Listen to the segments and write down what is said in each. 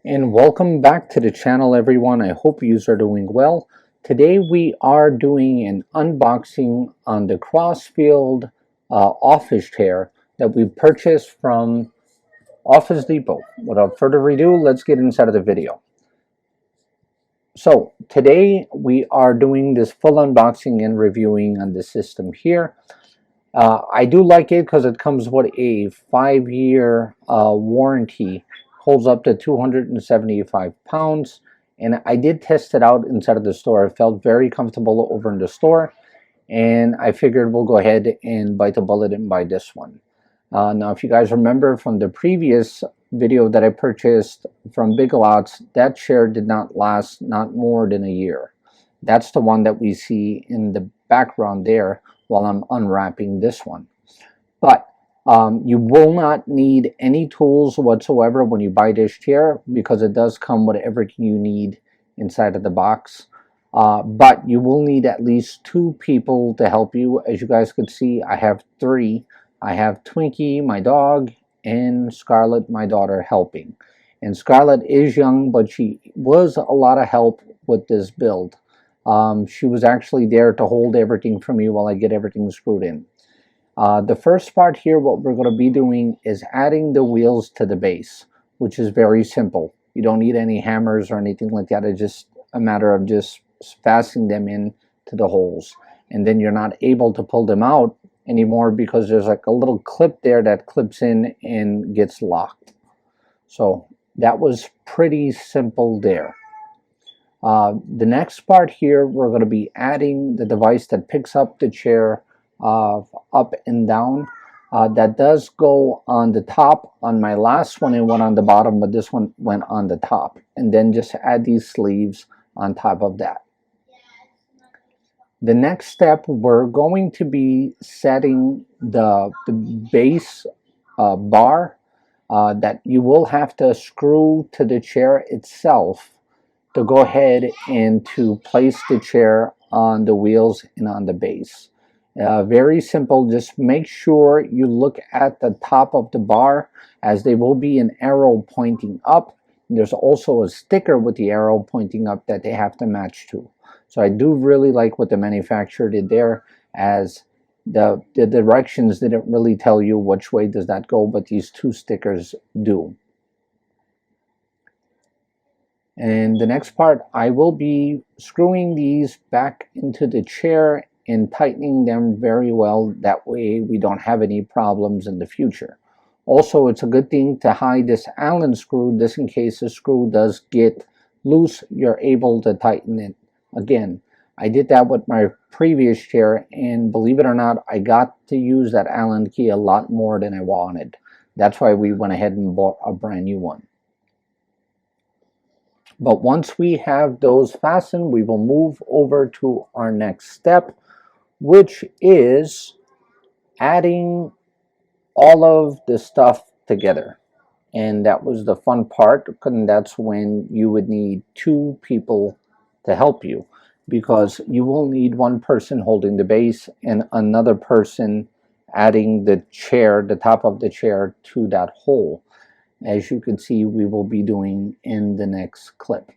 And welcome back to the channel, everyone. I hope you are doing well. Today we are doing an unboxing on the Cressfield office chair that we purchased from Office Depot. Without further ado, let's get inside of the video. So today we are doing this full unboxing and reviewing on the system here. I do like it because it comes with a 5-year warranty, holds up to 275 pounds, and I did test it out inside of the store. I felt very comfortable over in the store, and I figured we'll go ahead and bite the bullet and buy this one. Now, if you guys remember from the previous video that I purchased from Big Lots, that chair did not last not more than a year. That's the one that we see in the background there while I'm unwrapping this one. But you will not need any tools whatsoever when you buy this chair, because it does come with everything you need inside of the box. But you will need at least 2 people to help you. As you guys can see, I have 3. I have Twinkie, my dog, and Scarlett, my daughter, helping. And Scarlett is young, but she was a lot of help with this build. She was actually there to hold everything for me while I get everything screwed in. The first part here, what we're going to be doing is adding the wheels to the base, which is very simple. You don't need any hammers or anything like that. It's just a matter of just fastening them in to the holes. And then you're not able to pull them out anymore because there's like a little clip there that clips in and gets locked. So that was pretty simple there. The next part here, we're going to be adding the device that picks up the chair up and down. That does go on the top. On my last one, it went on the bottom, but this one went on the top. And then just add these sleeves on top of that. The next step, we're going to be setting the base bar that you will have to screw to the chair itself to go ahead and to place the chair on the wheels and on the base. Very simple. Just make sure you look at the top of the bar, as there will be an arrow pointing up. There's also a sticker with the arrow pointing up that they have to match to. So I do really like what the manufacturer did there, as the directions didn't really tell you which way does that go, but these 2 stickers do. And the next part, I will be screwing these back into the chair and tightening them very well. That way we don't have any problems in the future. Also, it's a good thing to hide this Allen screw, just in case the screw does get loose, you're able to tighten it again. I did that with my previous chair, and believe it or not, I got to use that Allen key a lot more than I wanted. That's why we went ahead and bought a brand new one. But once we have those fastened, we will move over to our next step, which is adding all of the stuff together. And that was the fun part, and that's when you would need 2 people to help you, because you will need 1 person holding the base and another person adding the chair, the top of the chair, to that hole, as you can see we will be doing in the next clip.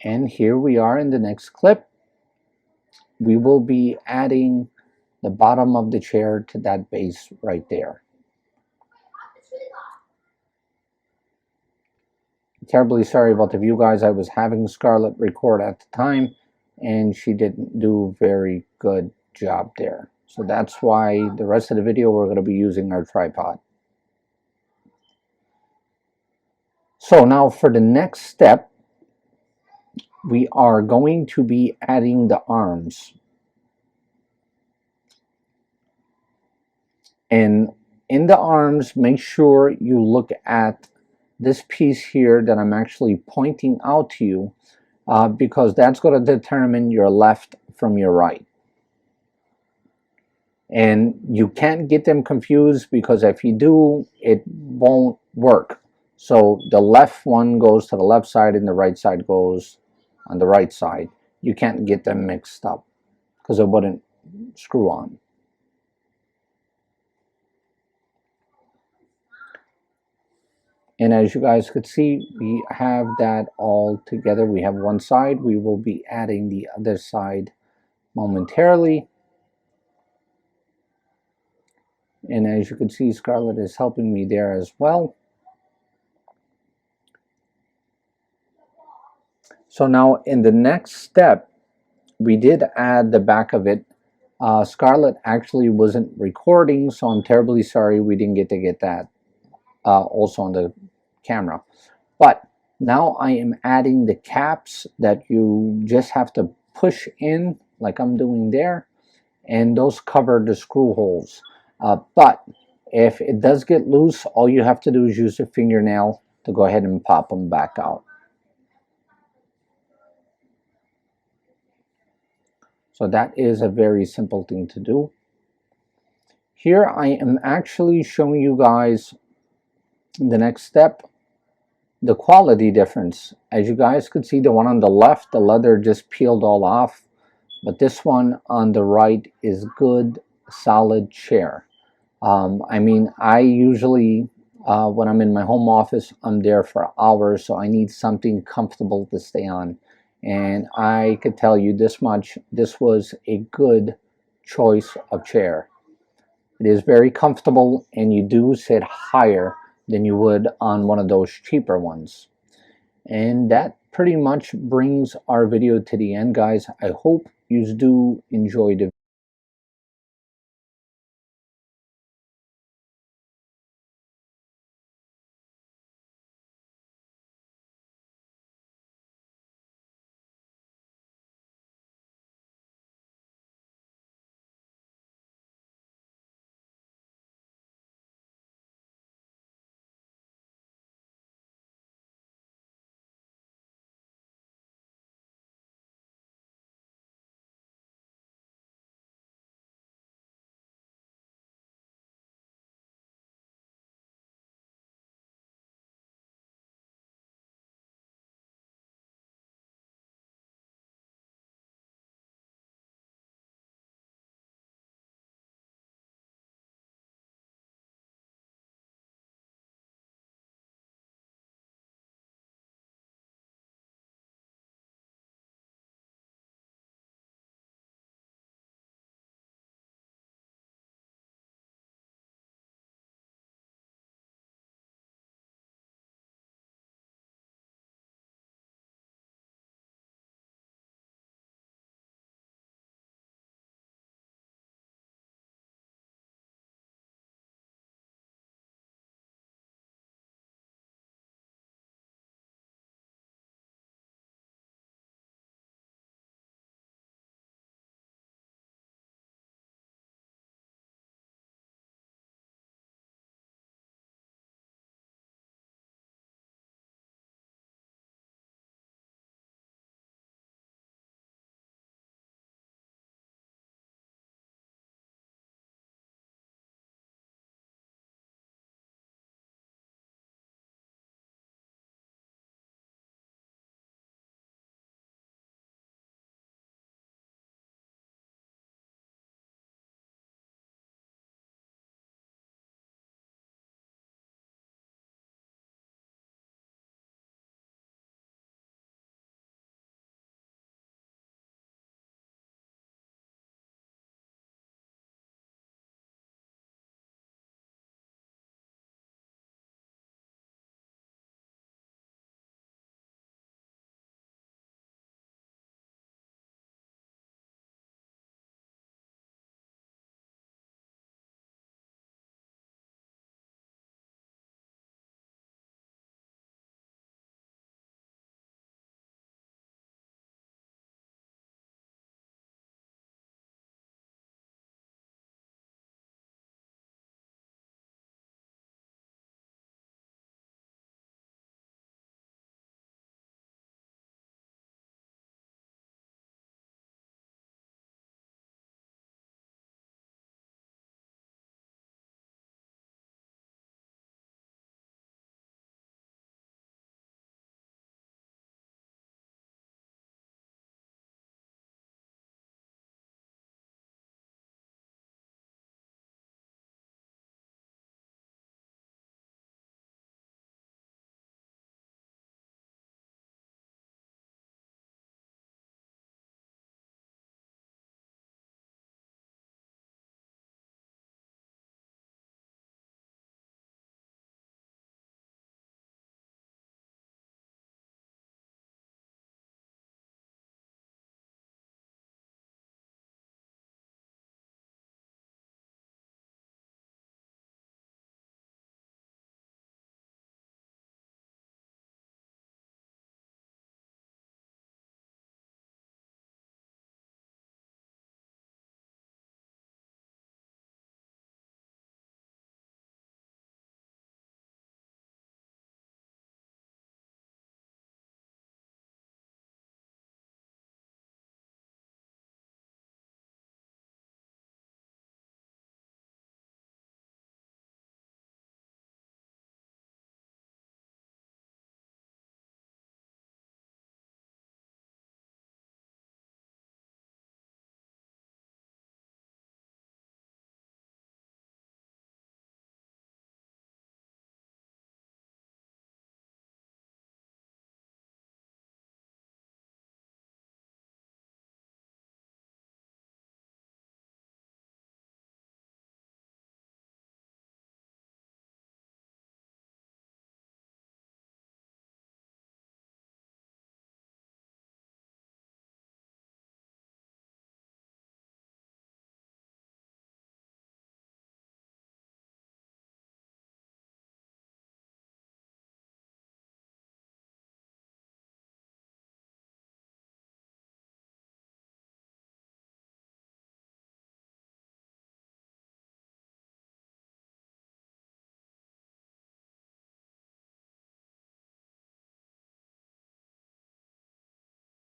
And here we are in the next clip. We will be adding the bottom of the chair to that base right there. Terribly sorry about the view, guys. I was having Scarlett record at the time, and she didn't do a very good job there. So that's why the rest of the video we're going to be using our tripod. So now for the next step, we are going to be adding the arms. And in the arms, make sure you look at this piece here that I'm actually pointing out to you, because that's going to determine your left from your right. And you can't get them confused, because if you do, it won't work. So the left one goes to the left side and the right side goes on the right side. You can't get them mixed up because it wouldn't screw on. And as you guys could see, we have that all together. We have one side. We will be adding the other side momentarily. And as you can see, Scarlett is helping me there as well. So now in the next step, we did add the back of it. Scarlett actually wasn't recording, so I'm terribly sorry we didn't get to get that also on the camera. But now I am adding the caps that you just have to push in, like I'm doing there, and those cover the screw holes. But if it does get loose, all you have to do is use your fingernail to go ahead and pop them back out. So that is a very simple thing to do. Here I am actually showing you guys the next step, the quality difference. As you guys could see, the one on the left, the leather just peeled all off, but this one on the right is good, solid chair. I mean, I usually, when I'm in my home office, I'm there for hours, so I need something comfortable to stay on. And I could tell you this much, this was a good choice of chair. It is very comfortable, and you do sit higher than you would on one of those cheaper ones. And that pretty much brings our video to the end, guys. I hope you do enjoy the